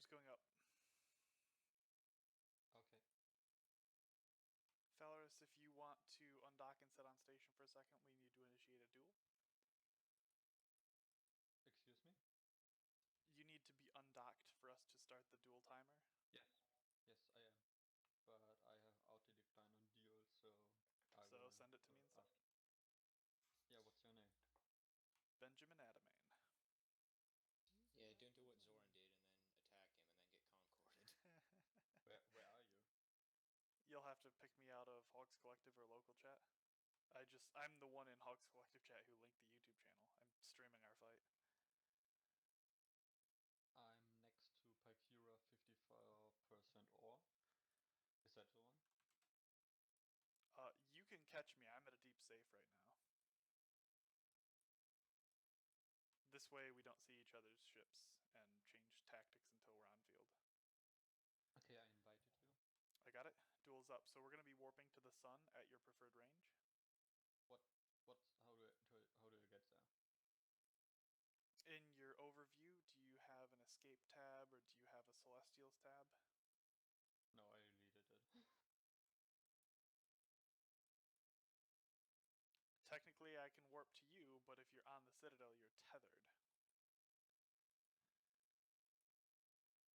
timer's going up. Okay. Falaris, if you want to undock and set on station for a second, we need to initiate a duel. Excuse me? You need to be undocked for us to start the duel timer. Yes. Yes, I am. But I have auto-decline on duel, so I So will send it to me instead. ask. Yeah, what's your name? Benjamin Adamain. Yeah, don't do what Zoran did and then attack him and then get concorded. Where are you? You'll have to pick me out of Hogs Collective or local chat. I'm the one in Hogs Collective chat who linked the YouTube channel. I'm streaming our fight. I'm next to Pykura 54% ore. Is that the one? You can catch me. I'm at a deep safe right now. This way we don't see each other's ships and change tactics until we're on field. Okay, I invited you. I got it. Duel's up. So we're going to be warping to the sun at your preferred range. How do I get there? In your overview, do you have an escape tab or do you have a Celestials tab? No, I deleted it. Technically, I can warp to you, but if you're on the Citadel, you're tethered.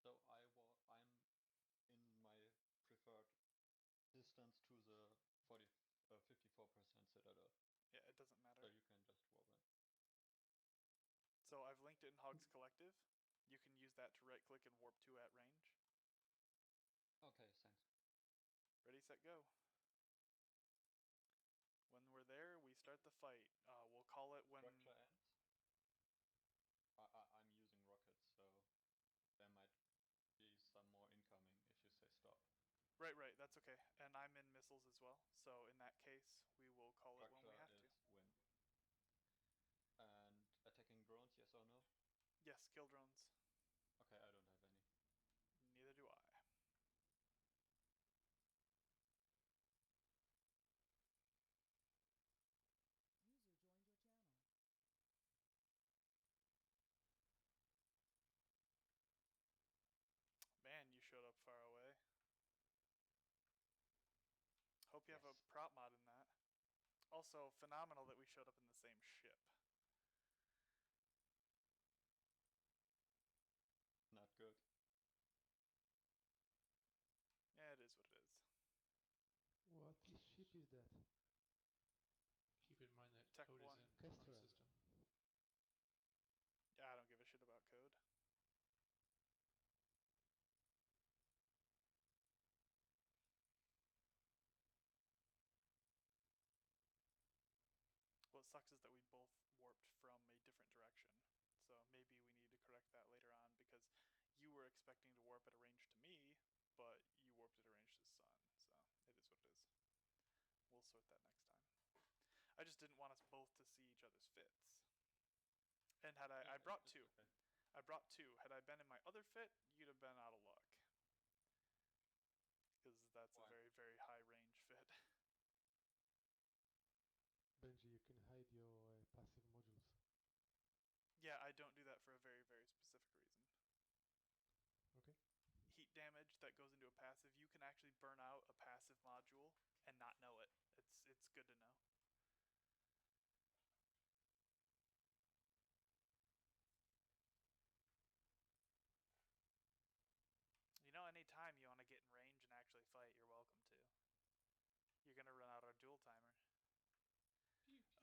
So I'm in my preferred distance to the 54% Citadel. Yeah, it doesn't matter. So you can just warp in. So I've linked it in Hogs Collective. You can use that to right click and warp to at range. Okay, thanks. Ready, set, go. When we're there, we start the fight. We'll call it when... Structure ends. I'm using rockets, so there might be some more incoming if you say stop. Right, that's okay. And I'm in missiles as well, so in that case, we will call it when we have to. Win. And attacking drones, yes or no? Yes, kill drones. Okay, I don't have any. Neither do I. User joined your channel. Man, you showed up far away. Hope you have Yes. a prop mod in that. Also, phenomenal that we showed up in the same ship. Not good. Yeah, it is what it is. What ship is that? Keep in mind that Tech code one. is in Kestrel. the system. Yeah, I don't give a shit about code. What sucks is that we both warped from a different direction. So maybe we need to correct that later on because you were expecting to warp at a range to me, but you warped at a range to the sun. So it is what it is. We'll sort that next time. I just didn't want us both to see each other's fits. And had I brought two. Okay. I brought two. Had I been in my other fit, you'd have been out of luck. Because that's Why? a very, very high range fit. Benji, you can hide your passive modules. Yeah, I don't do that for a very, very specific reason. Okay. Heat damage that goes into a passive, you can actually burn out a passive module and not know it. It's good to know. You know, anytime you want to get in range and actually fight, you're welcome to. You're going to run out our duel timer.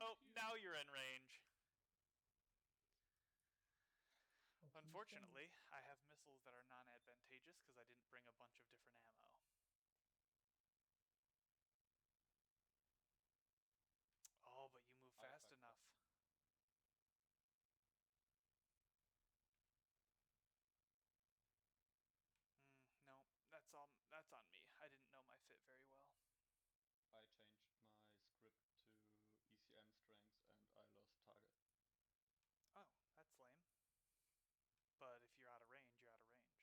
Oh, now you're in range. Unfortunately, I have missiles that are non-advantageous because I didn't bring a bunch of different ammo. Oh, but you move fast enough. No, that's on me. I didn't know my fit very well. I changed my script to ECM strength and I lost target. Oh, that's lame. But if you're out of range, you're out of range.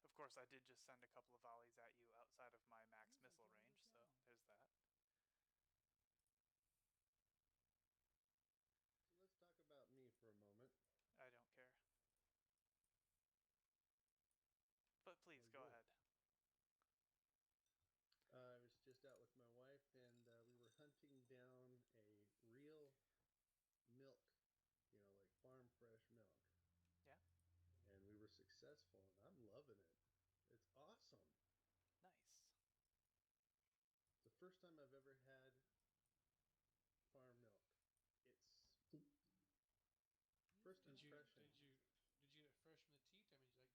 Of course, I did just send a couple of volleys at you outside of my max missile range, so there's that. So let's talk about me for a moment. I don't care. successful, and I'm loving it. It's awesome. Nice. It's the first time I've ever had farm milk. It's first Did you impression. did you get it fresh from the teat?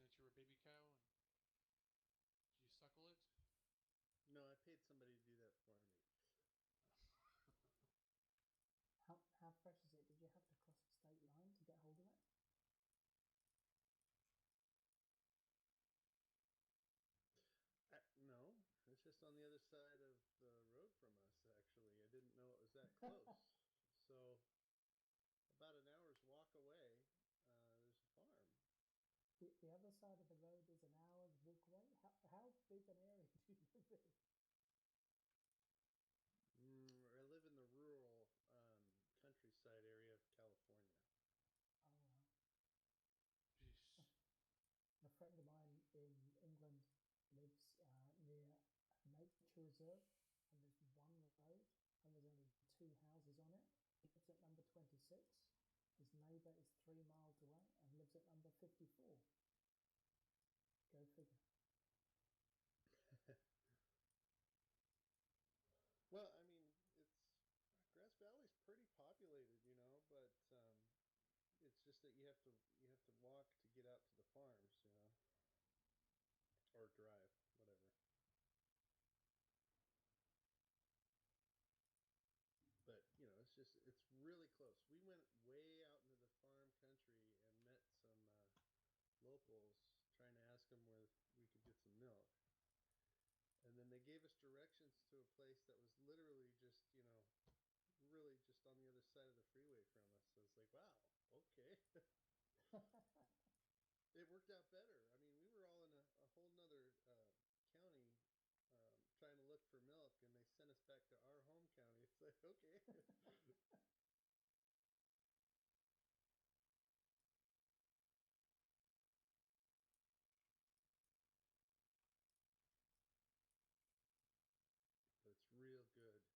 I mean, did you like get down on your knees and pretend that you were a baby cow and did you suckle it? No, I paid somebody to do that for me. How fresh is it? Did you have to cross the state line to get hold of it? No, it's just on the other side of the road from us, actually. I didn't know it was that close. So, about an hour's walk away, there's a farm. The other side of the road is an hour's walk away? How big an area do you live in? I live in the rural countryside area of California. Oh, wow. Jeez. A friend of mine in England lives near a nature reserve, and there's one road, and there's only 2 houses on it. He lives at number 26. His neighbour is 3 miles away and lives at number 54. Go figure. Well, I mean, Grass Valley's pretty populated, but it's just that you have to walk to get out to the farms, or drive, whatever. But it's really close. We went way out into the farm country and met some locals, trying to ask them where we could get some milk. And then they gave us directions to a place that was literally just, really just on the other side of the freeway from us. So it's like, wow, okay. It worked out better. I mean, we were all in a whole nother county trying to look for milk, and they sent us back to our home county. It's like, okay. But it's real good. It's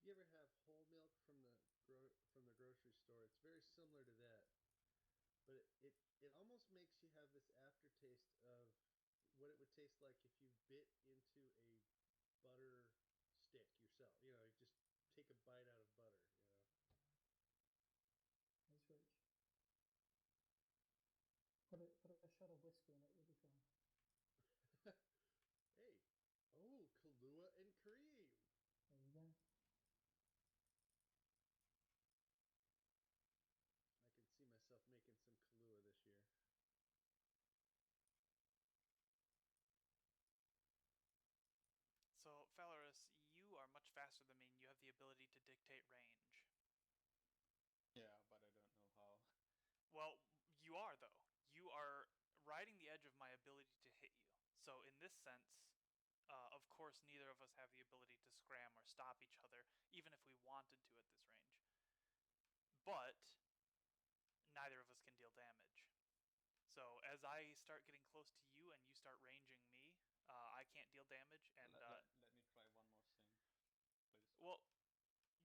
you ever have whole milk from the grocery store? It's very similar to that, but it almost makes you have this aftertaste of what it would taste like if you bit into a butter stick yourself. You just take a bite out of butter. It's rich. Put a shot of whiskey in it, you'll be fine. Hey, Kahlua and cream. There you go. I can see myself making some Kahlua this year. So, Valorous, you are much faster than me, and you have the ability to dictate range. Yeah, but I don't know how. Well, you are, though. You are riding the edge of my ability to hit you. So, in this sense, of course, neither of us have the ability to scram or stop each other, even if we wanted to at this range. But neither of us can deal damage. So, as I start getting close to you and you start ranging me, I can't deal damage. And let me try one more thing, please. well,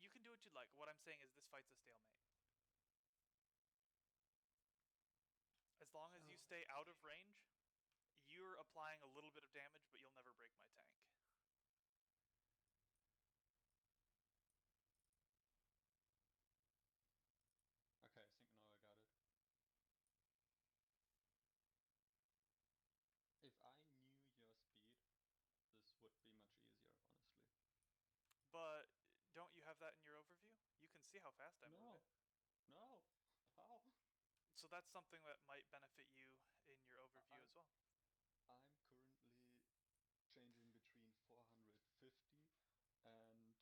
you can do what you'd like. What I'm saying is this fight's a stalemate. As long as you stay out of range, you're applying a little bit of damage, but you'll never break my tank. Okay, I think now I got it. If I knew your speed, this would be much easier, honestly. But don't you have that in your overview? You can see how fast I'm moving. No. How? So that's something that might benefit you in your overview as well. I'm currently changing between 450 and 1800 speed. I mean,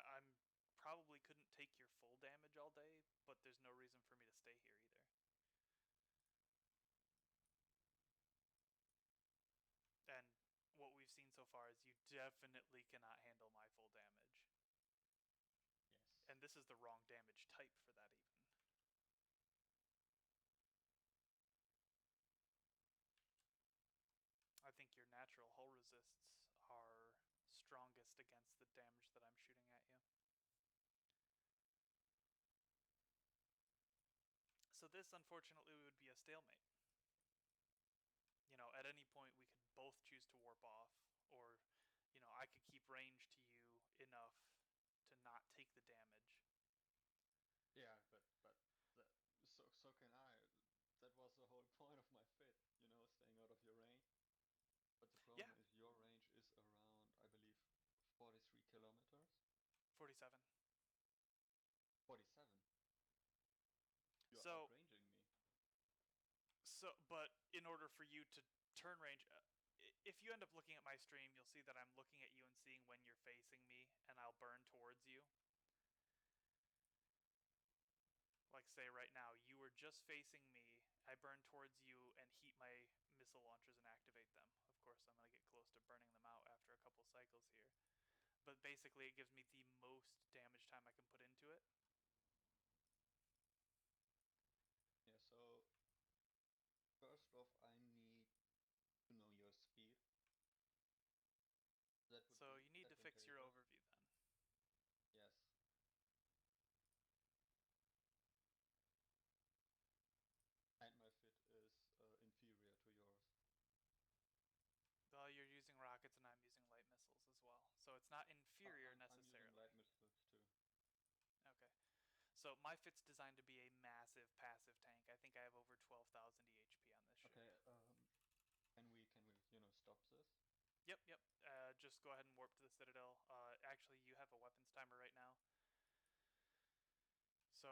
I'm probably couldn't take your full damage all day, but there's no reason for me to stay here either. And what we've seen so far is you definitely cannot handle my full damage. Yes. And this is the wrong damage type for that even. damage that I'm shooting at you. So this, unfortunately, would be a stalemate. You know, at any point we could both choose to warp off, or, you know, I could keep range to you enough to not take the damage. Yeah, but that, so can I. That was the whole point of my fit, you know, staying out of your range. But the problem Yeah. is your range is around, I believe, 43 kilometers. 47. 47. You're So, outranging me. but in order for you to turn range, if you end up looking at my stream, you'll see that I'm looking at you and seeing when you're facing me, and I'll burn towards you. Like, say right now, you were just facing me, I burn towards you and heat my missile launchers and activate them. Of course, I'm going to get close to burning them out after a couple cycles here. But basically, it gives me the most damage time I can put into it. Yeah, so first off, I need to know your speed. That would So be you need to fix your advantageous. overview then. Yes. And my fit is inferior to yours. Well, you're using rockets and I'm using light missiles as well. So it's not inferior I'm using necessarily. light missiles too. Okay. So my fit's designed to be a massive passive tank. I think I have over 12,000 EHP on this ship. Okay, can we, stop this? Yep. Just go ahead and warp to the Citadel. Actually, you have a weapons timer right now. So